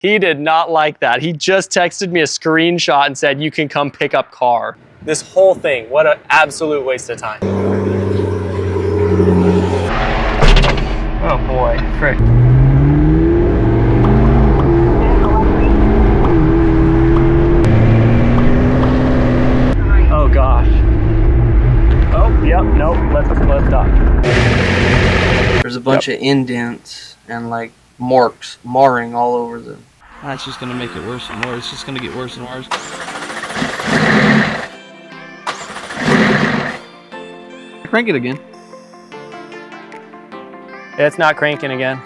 He did not like that. He just texted me a screenshot and said, you can come pick up car. This whole thing, what an absolute waste of time. Oh boy, frick. Oh gosh. Oh, yep, nope, let's stop. There's a bunch of indents and like marring all over them. That's just gonna make it worse and worse. It's just gonna get worse and worse. Crank it again. It's not cranking again.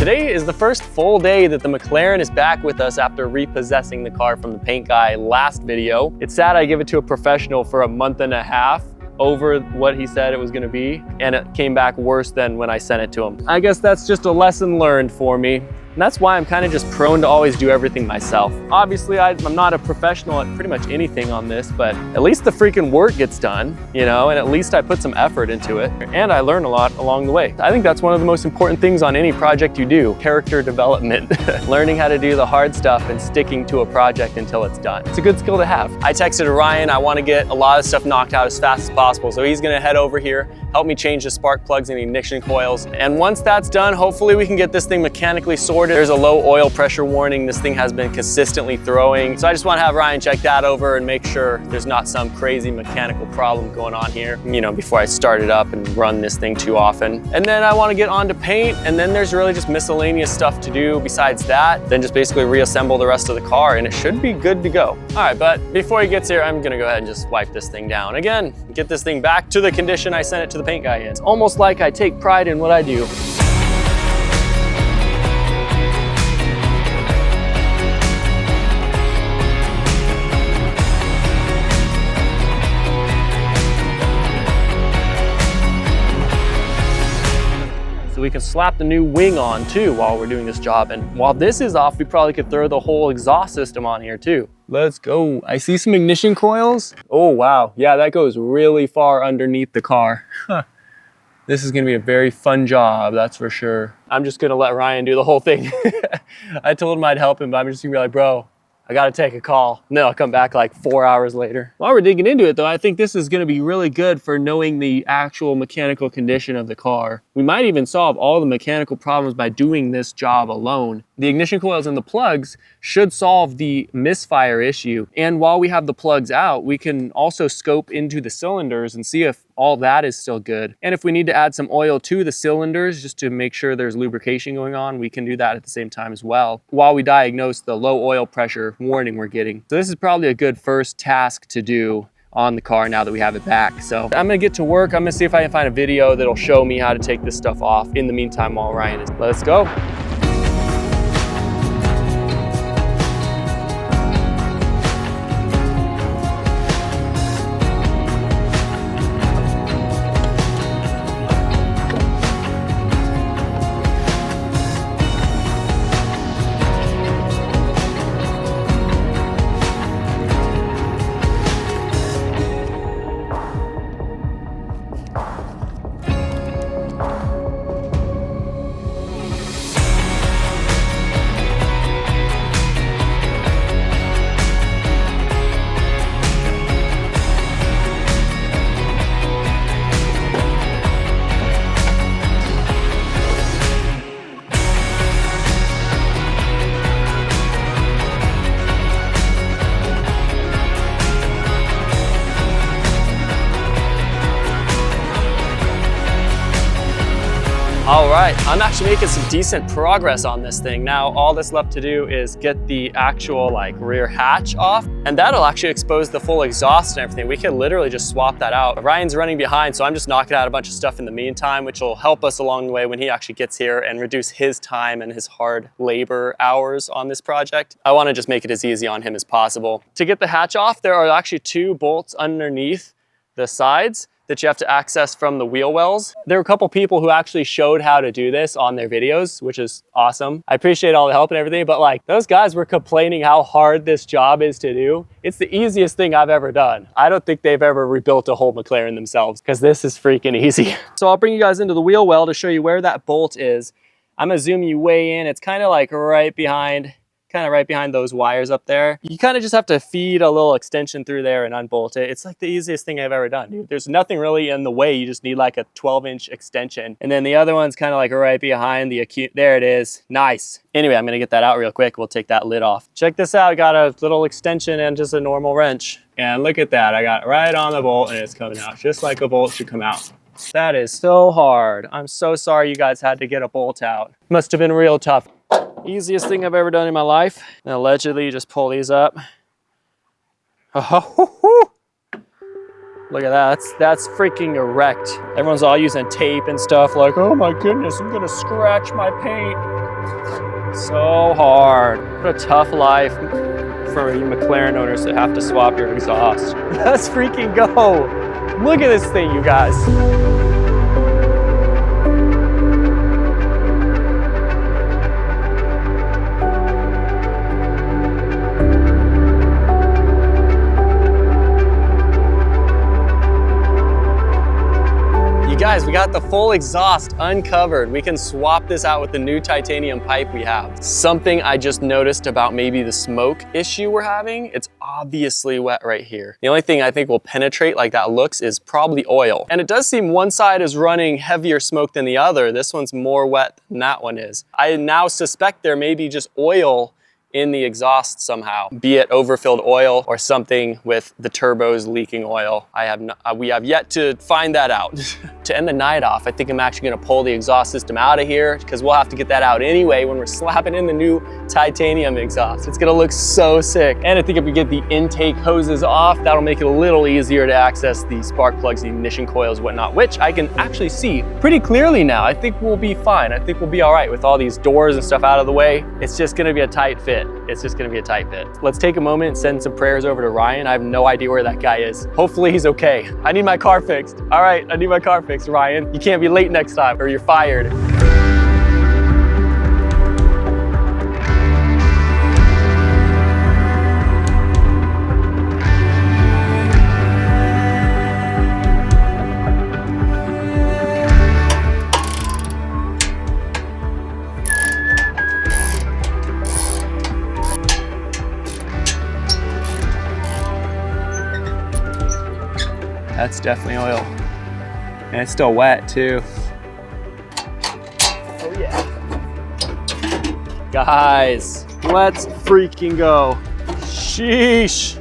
Today is the first full day that the McLaren is back with us after repossessing the car from the paint guy last video. It's sad I give it to a professional for a month and a half over what he said it was gonna be, and it came back worse than when I sent it to him. I guess that's just a lesson learned for me. And that's why I'm kind of just prone to always do everything myself. Obviously, I'm not a professional at pretty much anything on this, but at least the freaking work gets done, you know, and at least I put some effort into it. And I learn a lot along the way. I think that's one of the most important things on any project you do, character development. Learning how to do the hard stuff and sticking to a project until it's done. It's a good skill to have. I texted Ryan, I want to get a lot of stuff knocked out as fast as possible, so he's gonna head over here, help me change the spark plugs and ignition coils. And once that's done, hopefully we can get this thing mechanically sorted. There's a low oil pressure warning. This thing has been consistently throwing. So I just want to have Ryan check that over and make sure there's not some crazy mechanical problem going on here, you know, before I start it up and run this thing too often. And then I want to get on to paint, and then there's really just miscellaneous stuff to do besides that. Then just basically reassemble the rest of the car and it should be good to go. All right, but before he gets here, I'm gonna go ahead and just wipe this thing down again, get this thing back to the condition I sent it to the paint guy in. It's almost like I take pride in what I do. So we can slap the new wing on too while we're doing this job. And while this is off, we probably could throw the whole exhaust system on here too. Let's go. I see some ignition coils. Oh, wow. Yeah, that goes really far underneath the car. This is gonna be a very fun job, that's for sure. I'm just gonna let Ryan do the whole thing. I told him I'd help him, but I'm just gonna be like, bro, I gotta take a call. And then I'll come back like 4 hours later. While we're digging into it though, I think this is gonna be really good for knowing the actual mechanical condition of the car. We might even solve all the mechanical problems by doing this job alone. The ignition coils and the plugs should solve the misfire issue. And while we have the plugs out, we can also scope into the cylinders and see if all that is still good. And if we need to add some oil to the cylinders just to make sure there's lubrication going on, we can do that at the same time as well, while we diagnose the low oil pressure warning we're getting. So this is probably a good first task to do on the car now that we have it back. So I'm gonna get to work. I'm gonna see if I can find a video that'll show me how to take this stuff off in the meantime while Ryan is. Let's go. All right, I'm actually making some decent progress on this thing. Now, all that's left to do is get the actual like rear hatch off, and that'll actually expose the full exhaust and everything. We could literally just swap that out. Ryan's running behind, so I'm just knocking out a bunch of stuff in the meantime, which will help us along the way when he actually gets here and reduce his time and his hard labor hours on this project. I wanna just make it as easy on him as possible. To get the hatch off, there are actually 2 bolts underneath the sides that you have to access from the wheel wells. There were a couple people who actually showed how to do this on their videos, which is awesome. I appreciate all the help and everything, but like those guys were complaining how hard this job is to do. It's the easiest thing I've ever done. I don't think they've ever rebuilt a whole McLaren themselves because this is freaking easy. So I'll bring you guys into the wheel well to show you where that bolt is. I'm gonna zoom you way in. It's kind of like right behind those wires up there. You kind of just have to feed a little extension through there and unbolt it. It's like the easiest thing I've ever done, dude. There's nothing really in the way. You just need like a 12-inch extension. And then the other one's kind of like right behind the acute. There it is. Nice. Anyway, I'm gonna get that out real quick. We'll take that lid off. Check this out. I got a little extension and just a normal wrench. And look at that. I got it right on the bolt and it's coming out just like a bolt should come out. That is so hard. I'm so sorry you guys had to get a bolt out. Must have been real tough. Easiest thing I've ever done in my life. And allegedly, you just pull these up. Oh, look at that. That's freaking erect. Everyone's all using tape and stuff like, oh my goodness, I'm gonna scratch my paint. So hard. What a tough life for you McLaren owners that have to swap your exhaust. Let's freaking go. Look at this thing, you guys. Guys, we got the full exhaust uncovered. We can swap this out with the new titanium pipe we have. Something I just noticed about maybe the smoke issue we're having, it's obviously wet right here. The only thing I think will penetrate like that looks is probably oil. And it does seem one side is running heavier smoke than the other. This one's more wet than that one is. I now suspect there may be just oil in the exhaust somehow, be it overfilled oil or something with the turbos leaking oil. We have yet to find that out. To end the night off, I think I'm actually gonna pull the exhaust system out of here because we'll have to get that out anyway when we're slapping in the new titanium exhaust. It's gonna look so sick. And I think if we get the intake hoses off, that'll make it a little easier to access the spark plugs, the ignition coils, whatnot, which I can actually see pretty clearly now. I think we'll be fine. I think we'll be all right with all these doors and stuff out of the way. It's just gonna be a tight fit. It's just gonna be a tight fit. Let's take a moment and send some prayers over to Ryan. I have no idea where that guy is. Hopefully he's okay. I need my car fixed. All right, I need my car fixed, Ryan. You can't be late next time or you're fired. That's definitely oil. And it's still wet too. Oh yeah. Guys, let's freaking go. Sheesh.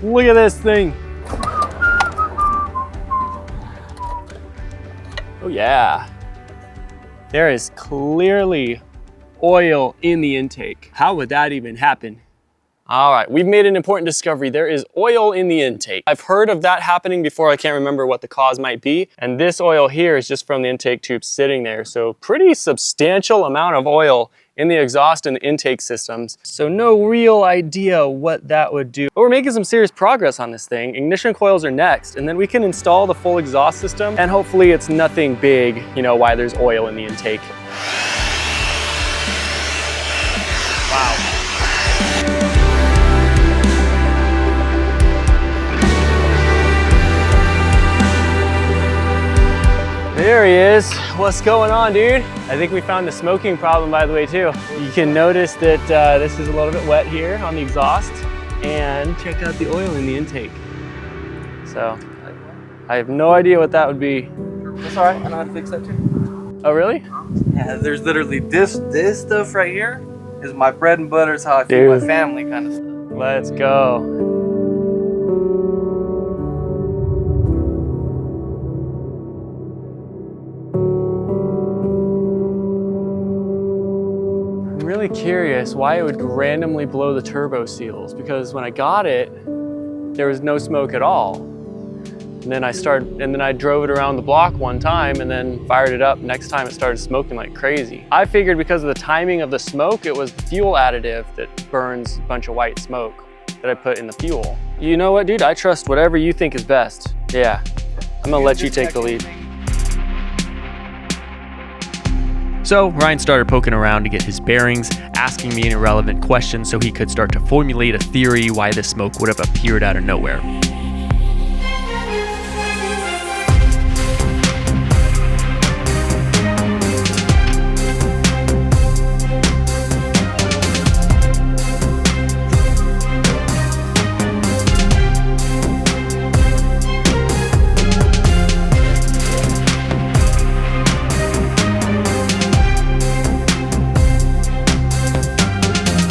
Look at this thing. Oh yeah. There is clearly oil in the intake. How would that even happen? All right, we've made an important discovery. There is oil in the intake. I've heard of that happening before. I can't remember what the cause might be. And this oil here is just from the intake tube sitting there. So pretty substantial amount of oil in the exhaust and the intake systems. So no real idea what that would do. But we're making some serious progress on this thing. Ignition coils are next, and then we can install the full exhaust system. And hopefully it's nothing big, you know, why there's oil in the intake. Wow. There he is. What's going on, dude? I think we found the smoking problem, by the way, too. You can notice that this is a little bit wet here on the exhaust, and check out the oil in the intake. So, I have no idea what that would be. That's all right. I know how to fix that too. Oh, really? Yeah, there's literally this stuff right here is my bread and butter. It's how I feed my family, kind of stuff. Let's go. Really curious why it would randomly blow the turbo seals, because when I got it, there was no smoke at all. And then I drove it around the block one time and then fired it up. Next time it started smoking like crazy. I figured because of the timing of the smoke, it was the fuel additive that burns a bunch of white smoke that I put in the fuel. You know what, dude? I trust whatever you think is best. Yeah, I'm gonna let you take the lead. So Ryan started poking around to get his bearings, asking me an irrelevant question so he could start to formulate a theory why the smoke would have appeared out of nowhere.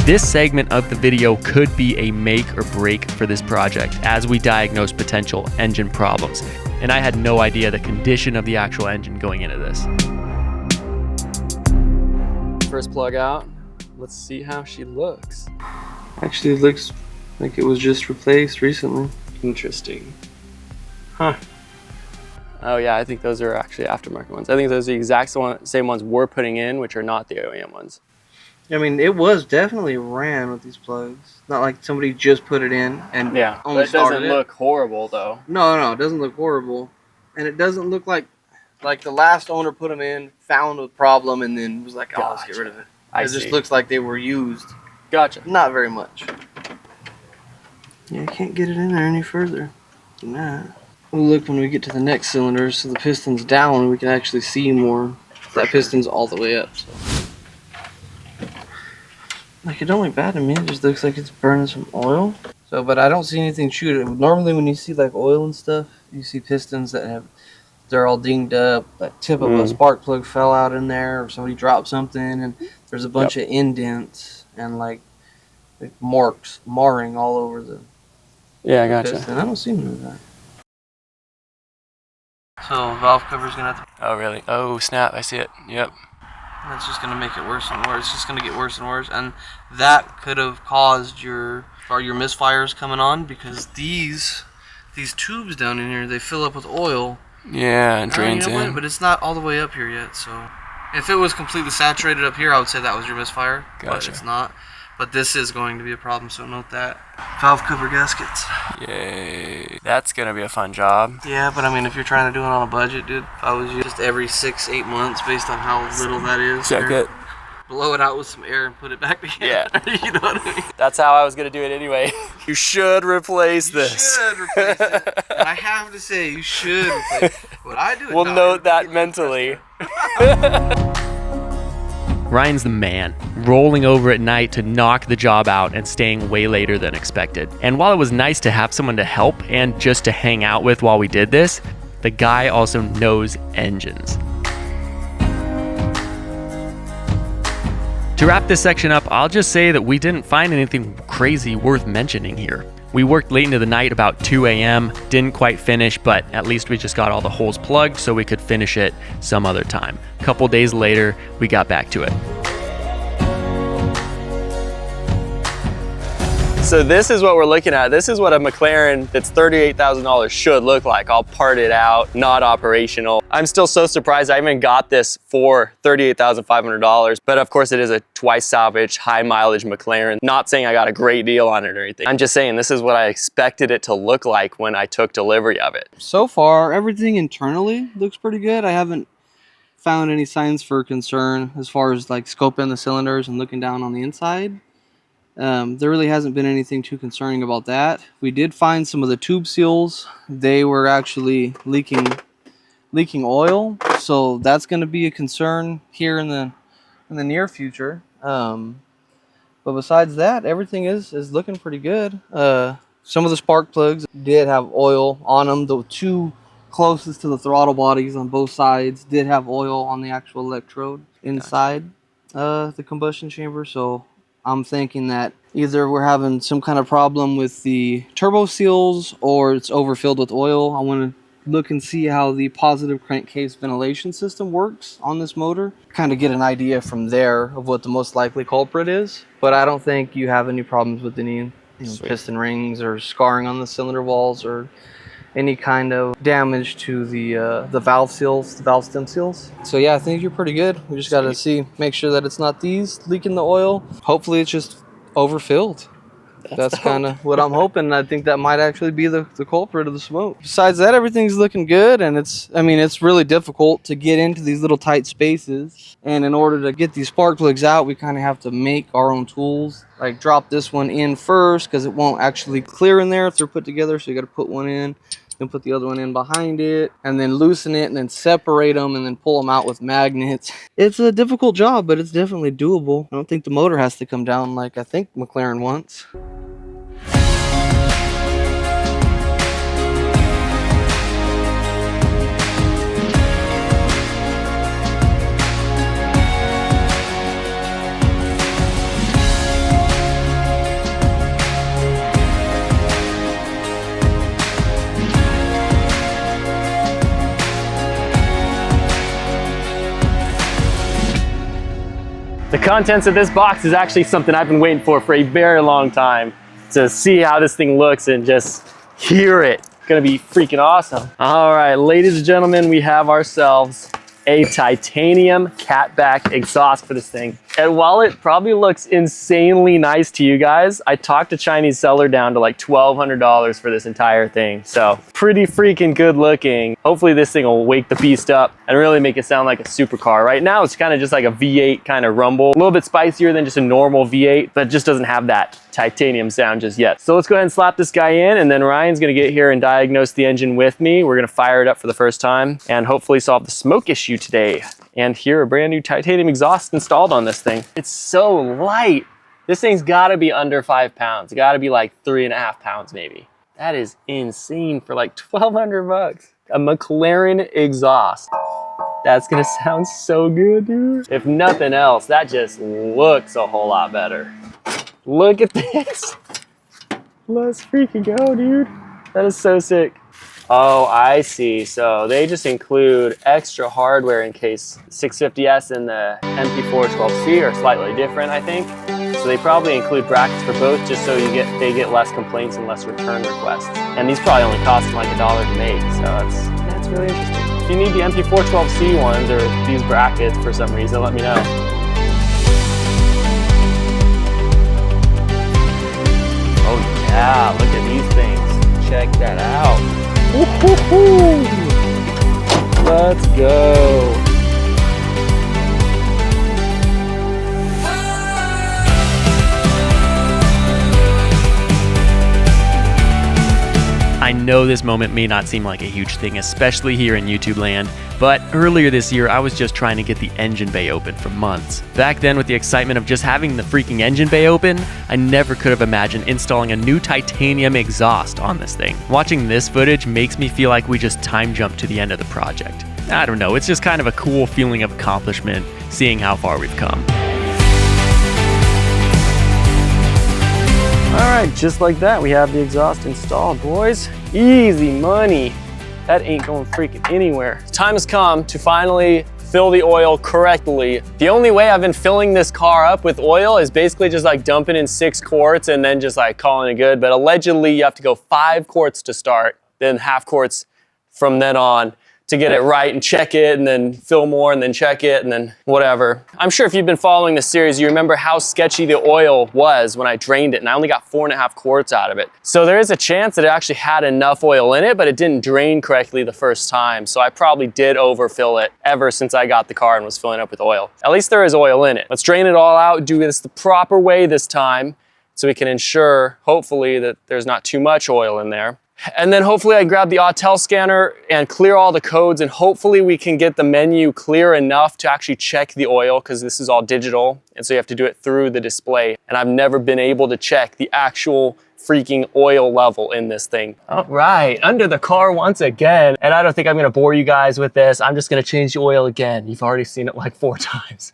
This segment of the video could be a make or break for this project as we diagnose potential engine problems. And I had no idea the condition of the actual engine going into this. First plug out. Let's see how she looks. Actually, it looks like it was just replaced recently. Interesting. Huh. Oh yeah, I think those are actually aftermarket ones. I think those are the exact same ones we're putting in, which are not the OEM ones. I mean, it was definitely ran with these plugs. Not like somebody just put it in and Yeah, only but it doesn't started look horrible though. No, it doesn't look horrible. And it doesn't look like the last owner put them in, found a problem, and then was like, oh, let's get rid of it. It just looks like they were used. Gotcha. Not very much. Yeah, I can't get it in there any further than that. We'll look when we get to the next cylinder, so the piston's down, we can actually see more. That piston's all the way up. So. Like, it don't look bad to me, it just looks like it's burning some oil. So, but I don't see anything shoot. Normally when you see like oil and stuff, you see pistons that they're all dinged up. That tip of a spark plug fell out in there, or somebody dropped something, and there's a bunch of indents and like marks, marring all over the gotcha. piston. I don't see none of that. So valve cover's gonna have to. Oh really? Oh snap! I see it. Yep. That's just gonna make it worse and worse. It's just gonna get worse and worse, and that could have caused your misfires coming on, because these tubes down in here, they fill up with oil. Yeah, and drains in. But it's not all the way up here yet. So if it was completely saturated up here, I would say that was your misfire. Gotcha. But it's not. But this is going to be a problem, so note that. Valve cover gaskets. Yay. That's going to be a fun job. Yeah, but I mean, if you're trying to do it on a budget, dude, I was just every 6-8 months based on how little that is. Check it. Blow it out with some air and put it back together. Yeah. You know what I mean? That's how I was going to do it anyway. You should replace this. You should replace it. And I have to say, you should replace it. What I do. We'll note that mentally. Ryan's the man, rolling over at night to knock the job out and staying way later than expected. And while it was nice to have someone to help and just to hang out with while we did this, the guy also knows engines. To wrap this section up, I'll just say that we didn't find anything crazy worth mentioning here. We worked late into the night, about 2 a.m., didn't quite finish, but at least we just got all the holes plugged so we could finish it some other time. A couple days later, we got back to it. So this is what we're looking at. This is what a McLaren that's $38,000 should look like, all parted out, not operational. I'm still so surprised I even got this for $38,500, but of course it is a twice salvage, high mileage McLaren. Not saying I got a great deal on it or anything. I'm just saying this is what I expected it to look like when I took delivery of it. So far, everything internally looks pretty good. I haven't found any signs for concern as far as like scoping the cylinders and looking down on the inside. There really hasn't been anything too concerning about that. We did find some of the tube seals. They were actually leaking oil, so that's going to be a concern here in the near future. But besides that, everything is looking pretty good. Some of the spark plugs did have oil on them. The two closest to the throttle bodies on both sides did have oil on the actual electrode inside the combustion chamber. So I'm thinking that either we're having some kind of problem with the turbo seals or it's overfilled with oil. I want to look and see how the positive crankcase ventilation system works on this motor. Kind of get an idea from there of what the most likely culprit is. But I don't think you have any problems with any piston rings or scarring on the cylinder walls or any kind of damage to the valve seals, the valve stem seals. So yeah, I think you're pretty good. We just got to make sure that it's not these leaking the oil. Hopefully it's just overfilled. That's kind of what I'm hoping. I think that might actually be the culprit of the smoke. Besides that, everything's looking good, and it's really difficult to get into these little tight spaces. And in order to get these spark plugs out, we kind of have to make our own tools. Like drop this one in first because it won't actually clear in there if they're put together. So you got to put one in, then put the other one in behind it, and then loosen it, and then separate them, and then pull them out with magnets. It's a difficult job, but it's definitely doable. I don't think the motor has to come down like I think McLaren wants. The contents of this box is actually something I've been waiting for a very long time, to see how this thing looks and just hear it. It's gonna be freaking awesome. All right, ladies and gentlemen, we have ourselves a titanium catback exhaust for this thing. And while it probably looks insanely nice to you guys, I talked a Chinese seller down to like $1,200 for this entire thing. So pretty freaking good looking. Hopefully this thing will wake the beast up and really make it sound like a supercar. Right now it's kind of just like a V8 kind of rumble. A little bit spicier than just a normal V8, but it just doesn't have that titanium sound just yet. So let's go ahead and slap this guy in, and then Ryan's gonna get here and diagnose the engine with me. We're gonna fire it up for the first time and hopefully solve the smoke issue today and hear a brand new titanium exhaust installed on this thing. It's so light. This thing's gotta be under 5 pounds. It gotta be like 3.5 pounds maybe. That is insane for like 1,200 bucks. A McLaren exhaust. That's gonna sound so good, dude. If nothing else, that just looks a whole lot better. Look at this. Let's freaking go, dude. That is so sick. Oh, I see. So they just include extra hardware in case 650S and the MP412C are slightly different, I think. So they probably include brackets for both just so they get less complaints and less return requests. And these probably only cost like $1 to make, so that's really interesting. If you need the MP412C ones or these brackets for some reason, let me know. Oh yeah, look at these things. Check that out. Woo-hoo-hoo. Let's go. I know this moment may not seem like a huge thing, especially here in YouTube land, but earlier this year I was just trying to get the engine bay open for months. Back then, with the excitement of just having the freaking engine bay open, I never could have imagined installing a new titanium exhaust on this thing. Watching this footage makes me feel like we just time jumped to the end of the project. I don't know, it's just kind of a cool feeling of accomplishment seeing how far we've come. All right, just like that, we have the exhaust installed, boys. Easy money. That ain't going freaking anywhere. Time has come to finally fill the oil correctly. The only way I've been filling this car up with oil is basically just like dumping in 6 quarts and then just like calling it good. But allegedly you have to go 5 quarts to start, then half quarts from then on to get it right and check it and then fill more and then check it and then whatever. I'm sure if you've been following this series, you remember how sketchy the oil was when I drained it and I only got 4.5 quarts out of it. So there is a chance that it actually had enough oil in it, but it didn't drain correctly the first time. So I probably did overfill it ever since I got the car and was filling up with oil. At least there is oil in it. Let's drain it all out, do this the proper way this time so we can ensure, hopefully, that there's not too much oil in there. And then hopefully I grab the Autel scanner and clear all the codes, and hopefully we can get the menu clear enough to actually check the oil, because this is all digital and so you have to do it through the display. And I've never been able to check the actual freaking oil level in this thing. All right, under the car once again. And I don't think I'm gonna bore you guys with this. I'm just gonna change the oil again. You've already seen it like 4 times.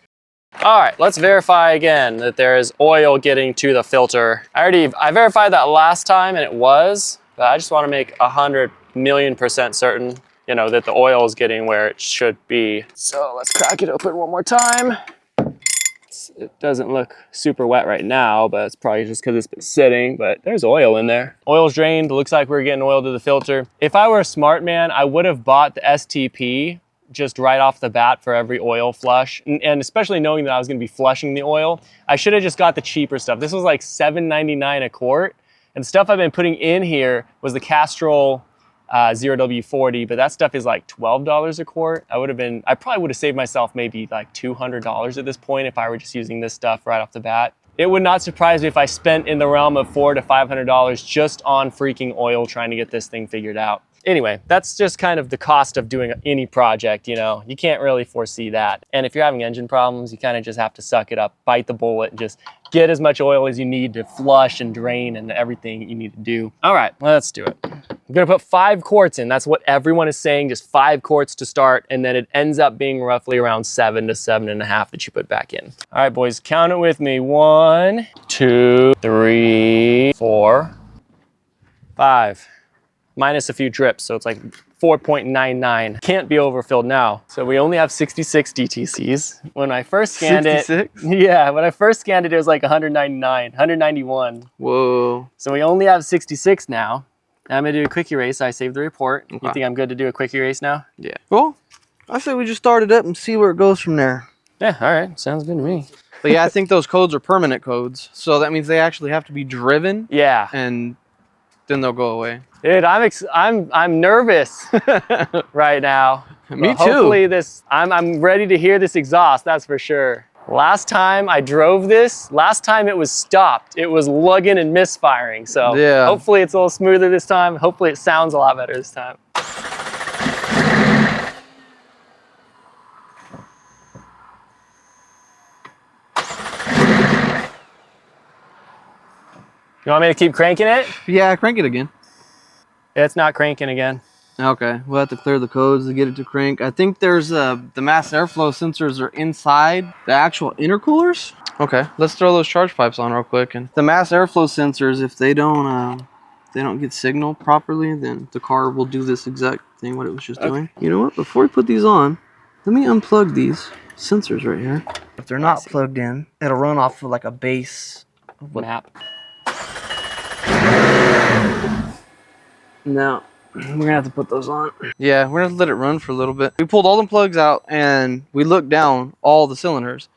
All right, let's verify again that there is oil getting to the filter. I verified that last time and it was. But I just want to make 100,000,000% certain, you know, that the oil is getting where it should be. So let's crack it open one more time. It doesn't look super wet right now, but it's probably just because it's been sitting, but there's oil in there. Oil's drained, looks like we're getting oil to the filter. If I were a smart man, I would have bought the STP just right off the bat for every oil flush. And especially knowing that I was going to be flushing the oil, I should have just got the cheaper stuff. This was like $7.99 a quart. And the stuff I've been putting in here was the Castrol 0W40, but that stuff is like $12 a quart. I probably would have saved myself maybe like $200 at this point if I were just using this stuff right off the bat. It would not surprise me if I spent in the realm of $400 to $500 just on freaking oil trying to get this thing figured out. Anyway, that's just kind of the cost of doing any project, you know. You can't really foresee that. And if you're having engine problems, you kind of just have to suck it up, bite the bullet, and just get as much oil as you need to flush and drain and everything you need to do. All right, let's do it. I'm gonna put 5 quarts in. That's what everyone is saying, just 5 quarts to start, and then it ends up being roughly around 7 to 7.5 that you put back in. All right, boys, count it with me. 1, 2, 3, 4, 5. Minus a few drips, so it's like 4.99. Can't be overfilled now. So we only have 66 DTCs. When I first scanned 66? it, yeah, when I first scanned it, it was like 199, 191. Whoa. So we only have 66 now. I'm gonna do a quick erase. I saved the report. Okay. You think I'm good to do a quick erase now? Yeah. Well, I say we just start it up and see where it goes from there. Yeah, all right, sounds good to me. But yeah, I think those codes are permanent codes. So that means they actually have to be driven. Yeah. And then they'll go away. Dude, I'm nervous right now. Me But too. Hopefully I'm ready to hear this exhaust, that's for sure. Last time I drove this, last time it was stopped. It was lugging and misfiring. So yeah. Hopefully it's a little smoother this time. Hopefully it sounds a lot better this time. You want me to keep cranking it? Yeah, crank it again. It's not cranking again. Okay, we'll have to clear the codes to get it to crank. I think there's the mass airflow sensors are inside the actual intercoolers. Okay, let's throw those charge pipes on real quick. And the mass airflow sensors, if they don't get signal properly, then the car will do this exact thing what it was just doing. You know what? Before we put these on, let me unplug these sensors right here. If they're not plugged in, it'll run off of like a base Map. No, we're gonna have to put those on. Yeah, we're gonna let it run for a little bit. We pulled all the plugs out and we looked down all the cylinders.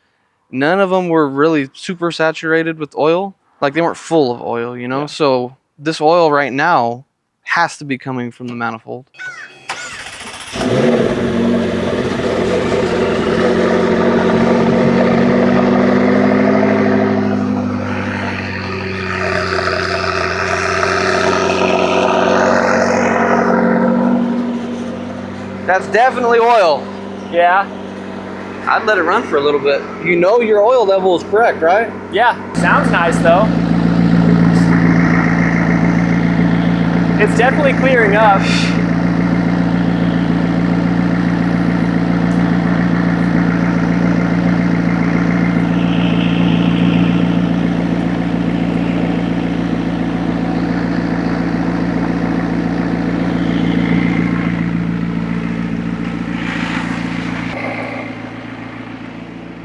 None of them were really super saturated with oil. Like they weren't full of oil, you know? Yeah. So this oil right now has to be coming from the manifold. That's definitely oil. Yeah. I'd let it run for a little bit. You know your oil level is correct, right? Yeah, sounds nice though. It's definitely clearing up.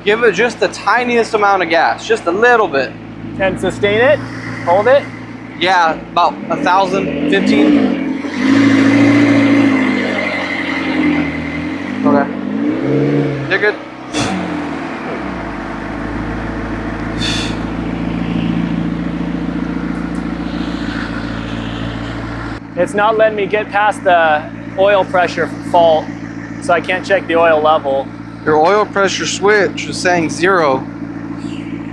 Give it just the tiniest amount of gas, just a little bit. Can sustain it, hold it. Yeah, about 1,000, 15. Okay. You're good. It's not letting me get past the oil pressure fault, so I can't check the oil level. Your oil pressure switch is saying 0.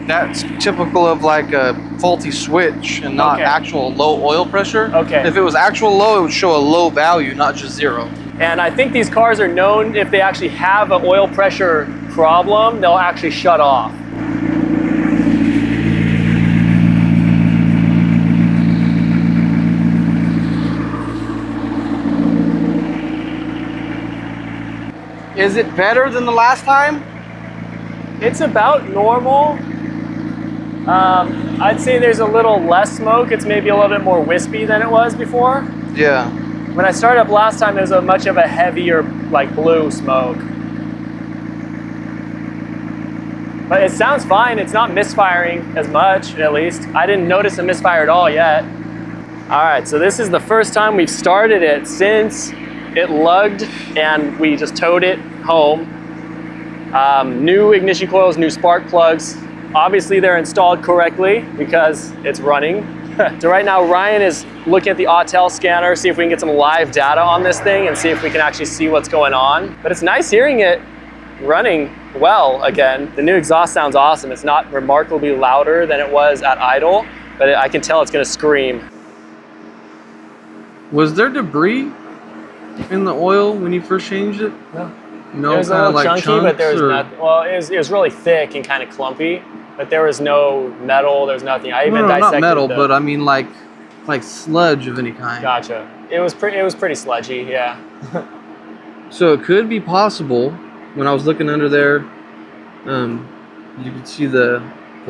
That's typical of like a faulty switch and not actual low oil pressure. Okay. If it was actual low, it would show a low value, not just 0. And I think these cars are known, if they actually have an oil pressure problem, they'll actually shut off. Is it better than the last time? It's about normal. I'd say there's a little less smoke. It's maybe a little bit more wispy than it was before. Yeah. When I started up last time, there was a much of a heavier, like blue smoke. But it sounds fine. It's not misfiring as much, at least. I didn't notice a misfire at all yet. All right, so this is the first time we've started it since it lugged and we just towed it home. New ignition coils, new spark plugs. Obviously they're installed correctly because it's running. So right now Ryan is looking at the Autel scanner, see if we can get some live data on this thing and see if we can actually see what's going on. But it's nice hearing it running well again. The new exhaust sounds awesome. It's not remarkably louder than it was at idle, but I can tell it's gonna scream. Was there debris in the oil when you first changed it? No. No, it was a kind of little like chunky, but there was or... nothing. Well, it was really thick and kind of clumpy, but there was no metal. There's nothing. I even dissected not metal, the... but I mean like sludge of any kind. Gotcha. It was pretty sludgy, yeah. So it could be possible. When I was looking under there, you could see the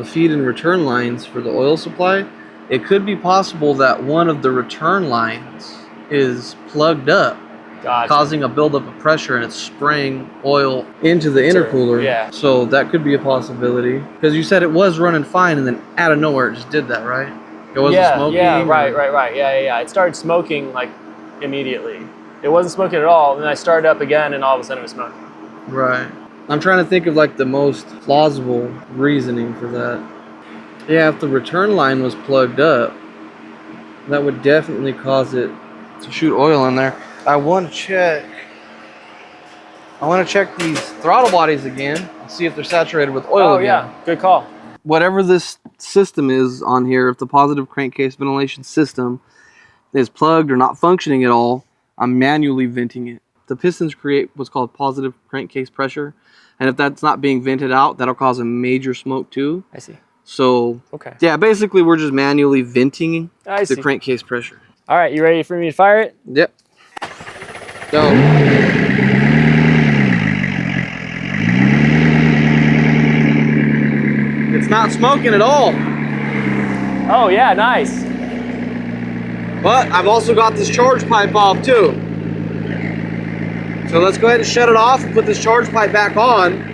feed and return lines for the oil supply. It could be possible that one of the return lines is plugged up Gotcha. causing a buildup of pressure, and it's spraying oil into the intercooler. Yeah. So that could be a possibility. Because you said it was running fine, and then out of nowhere it just did that, right? It wasn't smoking? Yeah, right. or- Yeah. It started smoking like immediately. It wasn't smoking at all. And then I started up again, and all of a sudden it was smoking. Right. I'm trying to think of like the most plausible reasoning for that. Yeah, if the return line was plugged up, that would definitely cause it to shoot oil in there. I want to check these throttle bodies again and see if they're saturated with oil again. Yeah, good call. Whatever this system is on here, if the positive crankcase ventilation system is plugged or not functioning at all, I'm manually venting it. The pistons create what's called positive crankcase pressure, and if that's not being vented out, that'll cause a major smoke too. I see. So, Okay. yeah, basically we're just manually venting I see. the crankcase pressure. All right, you ready for me to fire it? Yep. Go. It's not smoking at all. Oh yeah, nice. But I've also got this charge pipe off too. So let's go ahead and shut it off and put this charge pipe back on.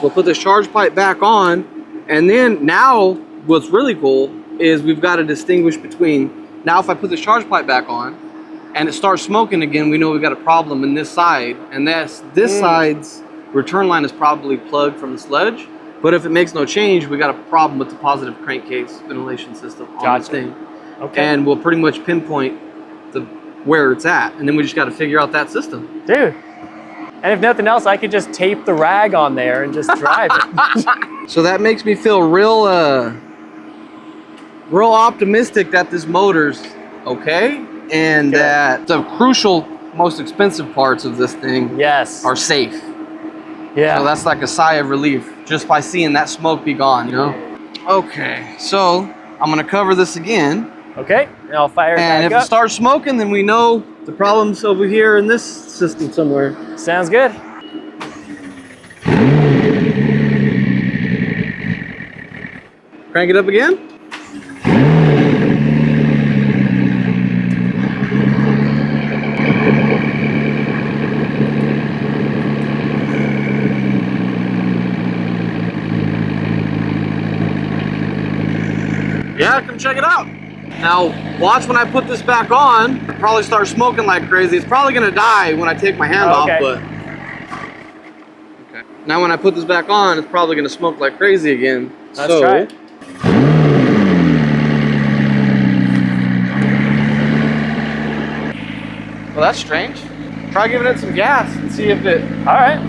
We'll put this charge pipe back on, and then now what's really cool is we've got to distinguish between, now if I put this charge pipe back on and it starts smoking again, we know we've got a problem in this side, and this side's return line is probably plugged from the sludge. But if it makes no change, we got a problem with the positive crankcase ventilation system on this thing. Okay. And we'll pretty much pinpoint where it's at, and then we just got to figure out that system. Dude. And if nothing else, I could just tape the rag on there and just drive it. So that makes me feel real optimistic that this motor's okay, and that the crucial, most expensive parts of this thing are safe. Yeah. So that's like a sigh of relief just by seeing that smoke be gone, you know? Okay, so I'm gonna cover this again. Okay, and I'll fire it back And if up. it starts smoking, then we know the problem's over here in this system somewhere. Sounds good. Crank it up again. Yeah, come check it out. Now, watch when I put this back on, it'll probably start smoking like crazy. It's probably gonna die when I take my hand off, but... Okay. Now when I put this back on, it's probably gonna smoke like crazy again. Let's try it. Well, that's strange. Try giving it some gas and see if it... All right.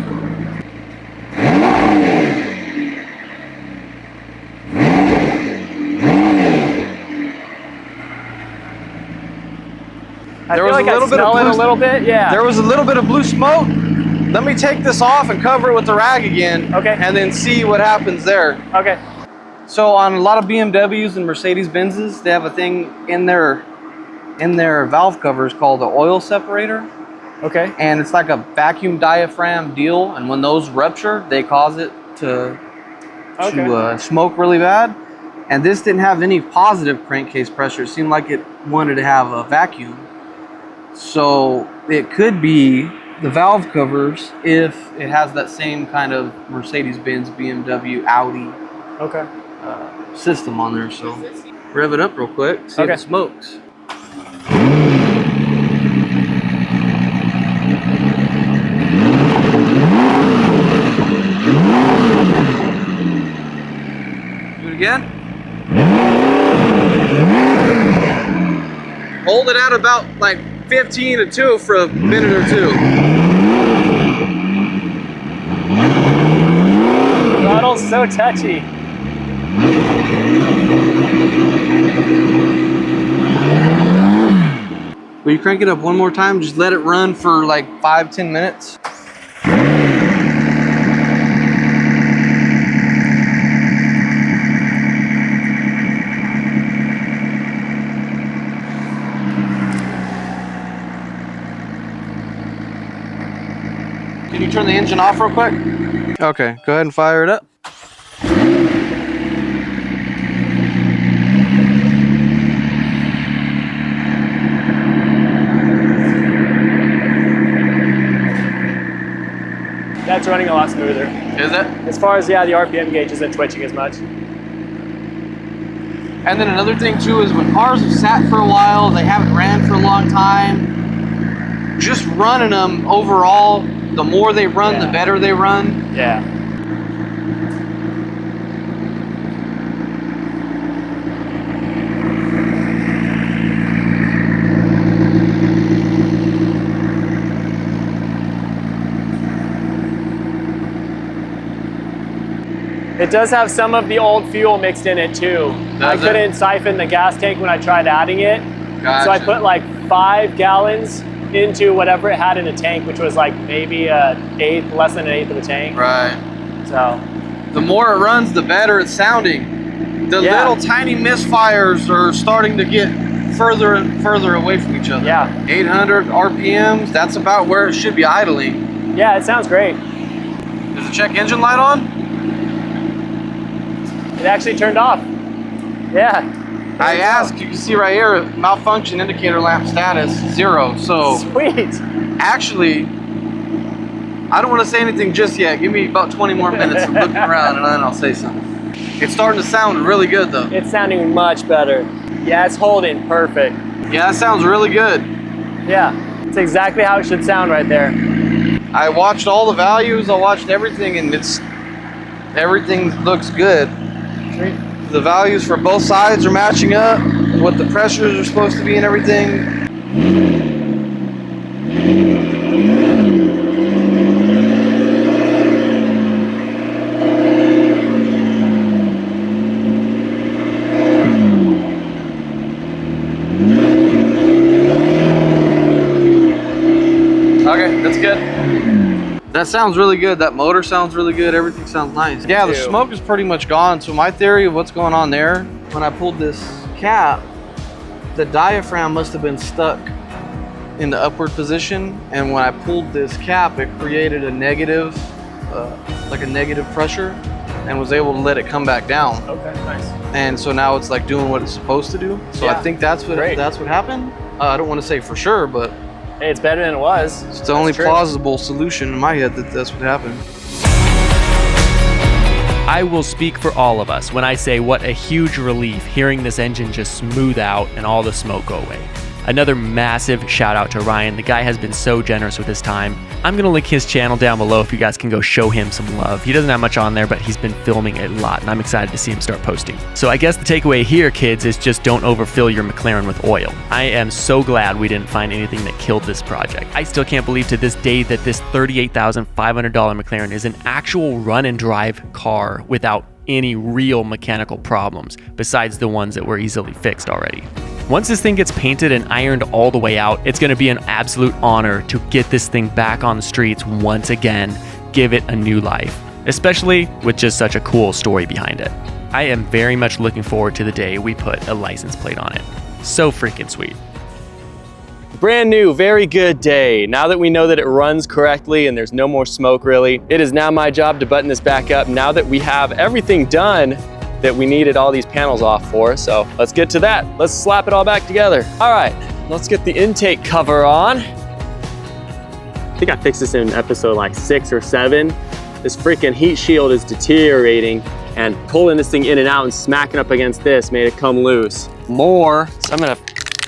I feel like I smell it a little bit, yeah. There was a little bit of blue smoke. Let me take this off and cover it with the rag again. Okay. And then see what happens there. Okay. So on a lot of BMWs and Mercedes-Benzes, they have a thing in their valve covers called the oil separator. Okay. And it's like a vacuum diaphragm deal. And when those rupture, they cause it to smoke really bad. And this didn't have any positive crankcase pressure. It seemed like it wanted to have a vacuum. So it could be the valve covers if it has that same kind of Mercedes-Benz, BMW, Audi system on there. So rev it up real quick, see if it smokes. Do it again. Hold it at about like 15 to 2 for a minute or two. Throttle's so touchy. Will you crank it up one more time? Just let it run for like 5-10 minutes. Can you turn the engine off real quick? Okay, go ahead and fire it up. That's running a lot smoother. Is it? As far as, yeah, the RPM gauge isn't twitching as much. And then another thing too is when cars have sat for a while, they haven't ran for a long time, just running them overall, the more they run, the better they run. Yeah. It does have some of the old fuel mixed in it too. I couldn't siphon the gas tank when I tried adding it. Gotcha. So I put like 5 gallons into whatever it had in the tank, which was like maybe less than an eighth of the tank. Right. So the more it runs, the better it's sounding. The little tiny misfires are starting to get further and further away from each other. Yeah. 800 RPMs, that's about where it should be idling. Yeah, it sounds great. Is the check engine light on? It actually turned off. Yeah. I asked, you can see right here, malfunction indicator lamp status 0. So sweet. Actually, I don't want to say anything just yet. Give me about 20 more minutes of looking around and then I'll say something. It's starting to sound really good though. It's sounding much better. Yeah, it's holding perfect. Yeah, that sounds really good. Yeah, it's exactly how it should sound right there. I watched all the values, I watched everything, and everything looks good. The values for both sides are matching up, what the pressures are supposed to be and everything. Okay, that's good. That sounds really good. That motor sounds really good. Everything sounds nice. Yeah, the smoke is pretty much gone. So my theory of what's going on there, when I pulled this cap, the diaphragm must have been stuck in the upward position. And when I pulled this cap, it created a negative, like a negative pressure, and was able to let it come back down. Okay, nice. And so now it's like doing what it's supposed to do. So I think that's what happened. I don't want to say for sure, but hey, it's better than it was. it's the only plausible solution in my head that that's what happened. I will speak for all of us when I say what a huge relief hearing this engine just smooth out and all the smoke go away. Another massive shout out to Ryan. The guy has been so generous with his time. I'm gonna link his channel down below if you guys can go show him some love. He doesn't have much on there, but he's been filming a lot and I'm excited to see him start posting. So I guess the takeaway here, kids, is just don't overfill your McLaren with oil. I am so glad we didn't find anything that killed this project. I still can't believe to this day that this $38,500 McLaren is an actual run and drive car without any real mechanical problems besides the ones that were easily fixed already. Once this thing gets painted and ironed all the way out, it's going to be an absolute honor to get this thing back on the streets once again, give it a new life, especially with just such a cool story behind it. I am very much looking forward to the day we put a license plate on it. So freaking sweet. Brand new, very good day. Now that we know that it runs correctly and there's no more smoke really, it is now my job to button this back up now that we have everything done that we needed all these panels off for. So let's get to that. Let's slap it all back together. All right, let's get the intake cover on. I think I fixed this in episode like 6 or 7. This freaking heat shield is deteriorating and pulling this thing in and out and smacking up against this made it come loose. More, so I'm gonna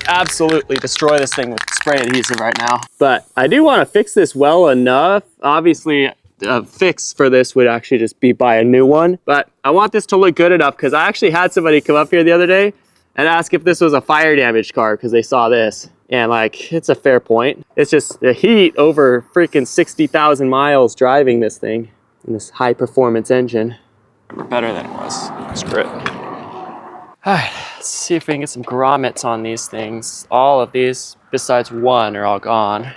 absolutely destroy this thing with spray adhesive right now. But I do wanna fix this well enough. Obviously, a fix for this would actually just be buy a new one, but I want this to look good enough because I actually had somebody come up here the other day and ask if this was a fire damaged car because they saw this, and like, it's a fair point. It's just the heat over freaking 60,000 miles driving this thing in this high performance engine. We're better than it was. Screw it. All right, let's see if we can get some grommets on these things. All of these besides one are all gone.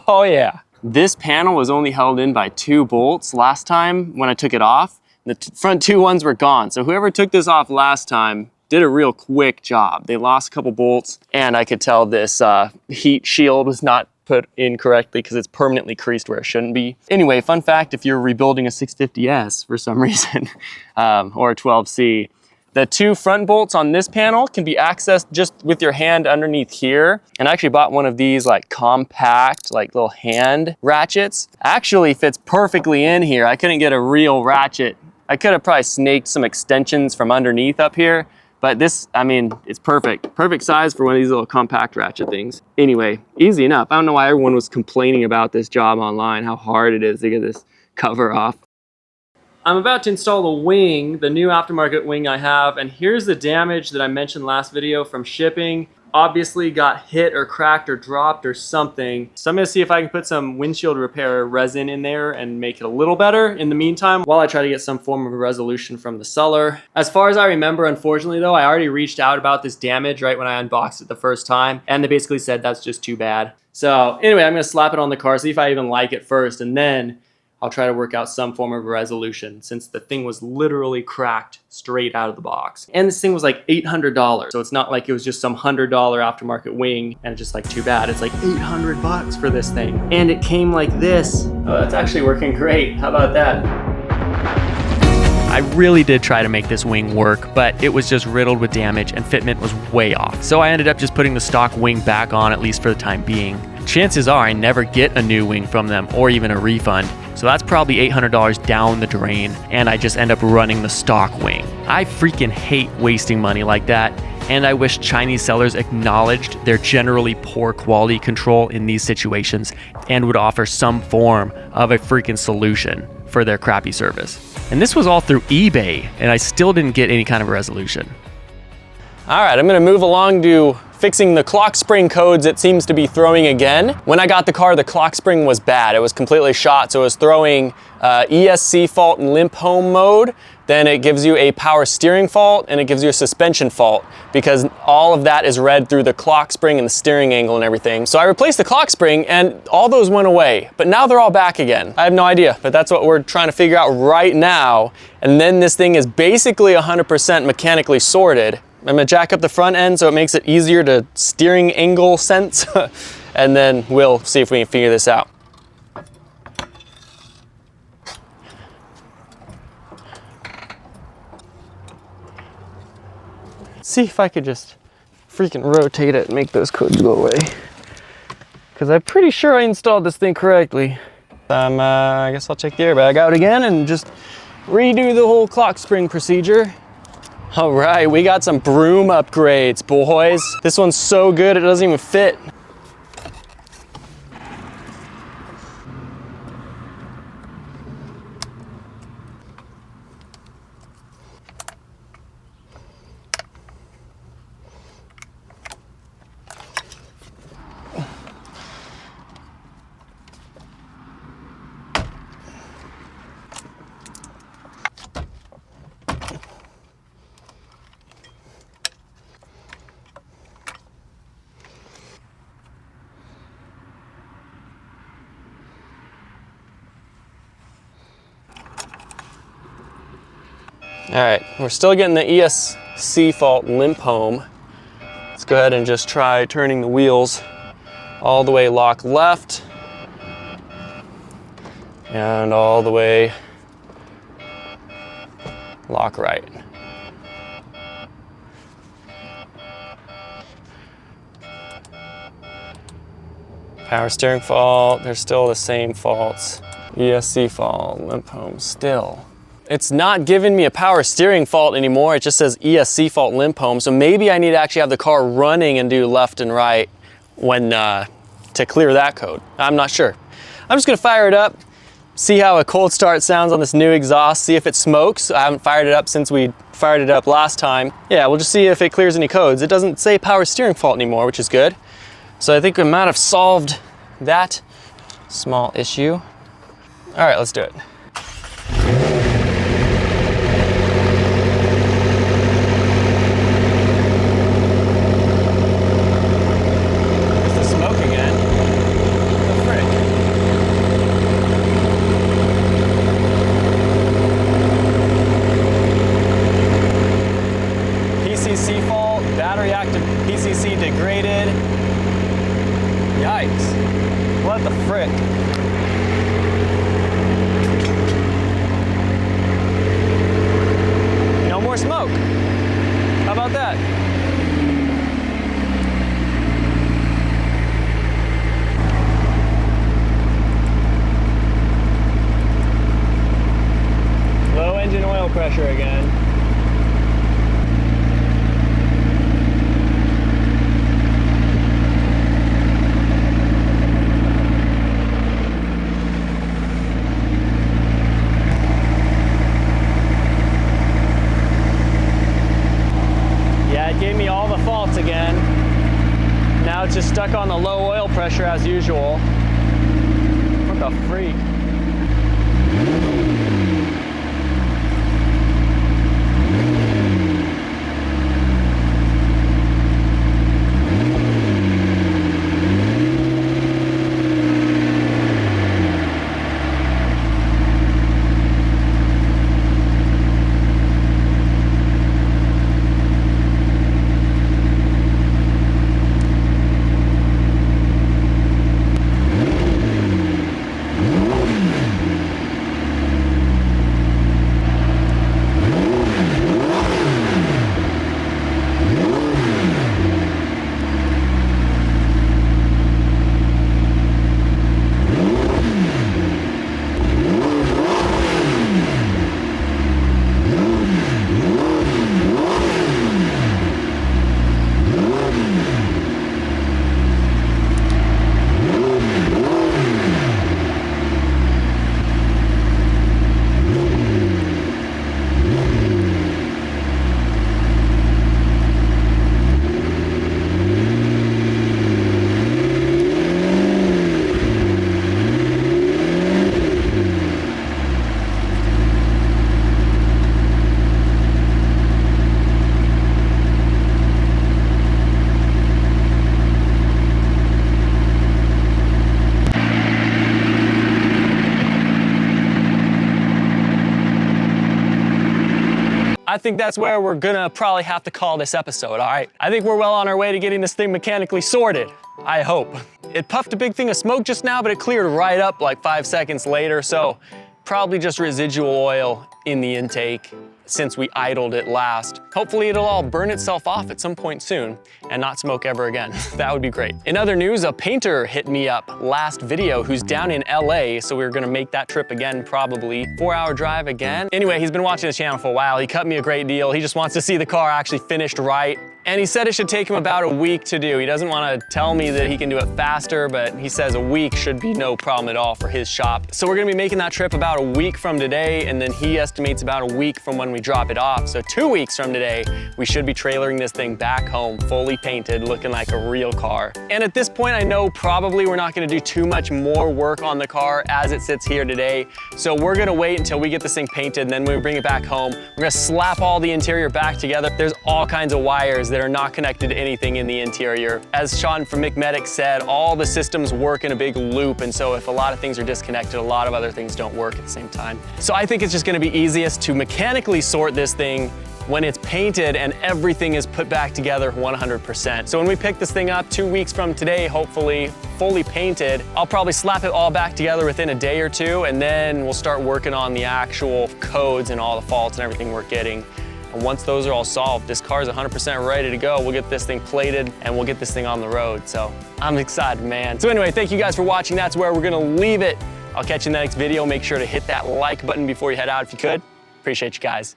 Oh yeah. This panel was only held in by 2 bolts last time when I took it off. The front 2 ones were gone. So whoever took this off last time did a real quick job. They lost a couple bolts and I could tell this heat shield was not put in correctly because it's permanently creased where it shouldn't be. Anyway, fun fact, if you're rebuilding a 650S for some reason, or a 12C, The two front bolts on this panel can be accessed just with your hand underneath here. And I actually bought one of these like compact, like little hand ratchets. Actually fits perfectly in here. I couldn't get a real ratchet. I could have probably snaked some extensions from underneath up here, but this, I mean, it's perfect. Perfect size for one of these little compact ratchet things. Anyway, easy enough. I don't know why everyone was complaining about this job online, how hard it is to get this cover off. I'm about to install the wing, the new aftermarket wing I have, and here's the damage that I mentioned last video from shipping. Obviously got hit or cracked or dropped or something. So I'm gonna see if I can put some windshield repair resin in there and make it a little better in the meantime while I try to get some form of a resolution from the seller. As far as I remember, unfortunately though, I already reached out about this damage right when I unboxed it the first time, and they basically said that's just too bad. So anyway, I'm gonna slap it on the car, see if I even like it first, and then I'll try to work out some form of resolution since the thing was literally cracked straight out of the box. And this thing was like $800. So it's not like it was just some $100 aftermarket wing and it's just like too bad. It's like 800 bucks for this thing. And it came like this. Oh, that's actually working great. How about that? I really did try to make this wing work, but it was just riddled with damage and fitment was way off. So I ended up just putting the stock wing back on, at least for the time being. Chances are I never get a new wing from them or even a refund. So that's probably $800 down the drain, and I just end up running the stock wing. I freaking hate wasting money like that, and I wish Chinese sellers acknowledged their generally poor quality control in these situations and would offer some form of a freaking solution for their crappy service. And this was all through eBay, and I still didn't get any kind of resolution. All right, I'm gonna move along to fixing the clock spring codes it seems to be throwing again. When I got the car, the clock spring was bad. It was completely shot, so it was throwing ESC fault and limp home mode. Then it gives you a power steering fault and it gives you a suspension fault because all of that is read through the clock spring and the steering angle and everything. So I replaced the clock spring and all those went away, but now they're all back again. I have no idea, but that's what we're trying to figure out right now. And then this thing is basically 100% mechanically sorted. I'm gonna jack up the front end so it makes it easier to steering angle sense, and then we'll see if we can figure this out. See if I could just freaking rotate it and make those codes go away. Because I'm pretty sure I installed this thing correctly. I guess I'll check the airbag out again and just redo the whole clock spring procedure. All right, we got some broom upgrades, boys. This one's so good, it doesn't even fit. All right, we're still getting the ESC fault limp home. Let's go ahead and just try turning the wheels all the way lock left and all the way lock right. Power steering fault, there's still the same faults. ESC fault, limp home still. It's not giving me a power steering fault anymore. It just says ESC fault limp home. So maybe I need to actually have the car running and do left and right when to clear that code. I'm not sure. I'm just gonna fire it up, see how a cold start sounds on this new exhaust, see if it smokes. I haven't fired it up since we fired it up last time. Yeah, we'll just see if it clears any codes. It doesn't say power steering fault anymore, which is good. So I think we might have solved that small issue. All right, let's do it. What the frick? No more smoke. All right, let's see if we can figure this out. All right, no more smoke. about that? Low engine oil pressure again. Yeah, it gave me all the faults again. Now it's just stuck on the low oil pressure as usual. What the freak? I think that's where we're gonna probably have to call this episode, all right? I think we're well on our way to getting this thing mechanically sorted, I hope. It puffed a big thing of smoke just now, but it cleared right up like 5 seconds later, so probably just residual oil in the intake since we idled it last. Hopefully it'll all burn itself off at some point soon and not smoke ever again. That would be great. In other news, a painter hit me up last video who's down in LA, so we're gonna make that trip again probably. 4-hour drive again. Anyway, he's been watching this channel for a while. He cut me a great deal. He just wants to see the car actually finished right. And he said it should take him about a week to do. He doesn't want to tell me that he can do it faster, but he says a week should be no problem at all for his shop. So we're gonna be making that trip about a week from today, and then he estimates about a week from when we drop it off. So 2 weeks from today, we should be trailering this thing back home, fully painted, looking like a real car. And at this point, I know probably we're not gonna do too much more work on the car as it sits here today. So we're gonna wait until we get this thing painted, and then when we bring it back home, we're gonna slap all the interior back together. There's all kinds of wires that are not connected to anything in the interior. As Sean from McMedic said, all the systems work in a big loop, and so if a lot of things are disconnected, a lot of other things don't work at the same time. So I think it's just gonna be easiest to mechanically sort this thing when it's painted and everything is put back together 100%. So when we pick this thing up 2 weeks from today, hopefully fully painted, I'll probably slap it all back together within a day or two, and then we'll start working on the actual codes and all the faults and everything we're getting. And once those are all solved, this car is 100% ready to go. We'll get this thing plated and we'll get this thing on the road. So I'm excited, man. So anyway, thank you guys for watching. That's where we're gonna leave it. I'll catch you in the next video. Make sure to hit that like button before you head out if you could. Appreciate you guys.